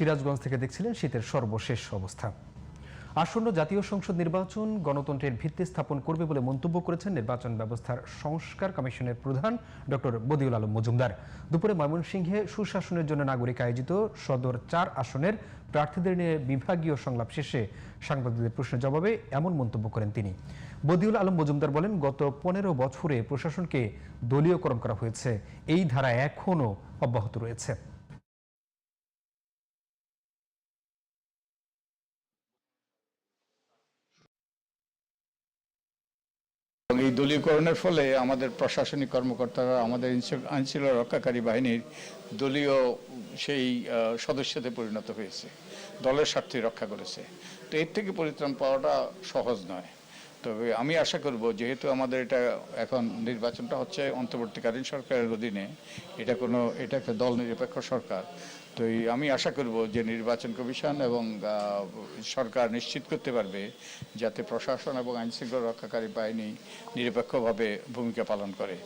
সিরাজগঞ্জ থেকে দেখছিলেন শীতের সর্বশেষ অবস্থা। আসন্ন জাতীয় সংসদ নির্বাচন গণতন্ত্রের ভিত্তি স্থাপন করবে বলে মন্তব্য করেছেন নির্বাচন ব্যবস্থার সংস্কার কমিশনের প্রধান ডক্টর বদিউল আলম মজুমদার। দুপুরে ময়মনসিংহে সুশাসনের জন্য নাগরিক আয়োজিত সদর ৪ আসনের প্রার্থীদের নিয়ে বিভাগীয় সংলাপ শেষে সাংবাদিকদের প্রশ্নের জবাবে এমন মন্তব্য করেন তিনি। বদিউল আলম মজুমদার বলেন, গত ১৫ বছরে প্রশাসনকে দলীয়করণ করা হয়েছে, এই ধারা এখনও অব্যাহত রয়েছে। এই দলীয়করণের ফলে আমাদের প্রশাসনিক কর্মকর্তারা আমাদের আইনশৃঙ্খলা রক্ষাকারী বাহিনীর দলীয় সেই সদস্যতে পরিণত হয়েছে, দলের স্বার্থে রক্ষা করেছে। তো এর থেকে পরিত্রাণ পাওয়াটা সহজ নয়। তবে আমি আশা করব, যেহেতু আমাদের এটা এখন নির্বাচনটা হচ্ছে অন্তর্বর্তীকালীন সরকারের অধীনে, এটা একটা দল নিরপেক্ষ সরকার। তো আমি আশা করব যে নির্বাচন কমিশন এবং সরকার নিশ্চিত করতে পারবে যাতে প্রশাসন এবং আইনশৃঙ্খলা রক্ষাকারী বাহিনী নিরপেক্ষভাবে ভূমিকা পালন করে।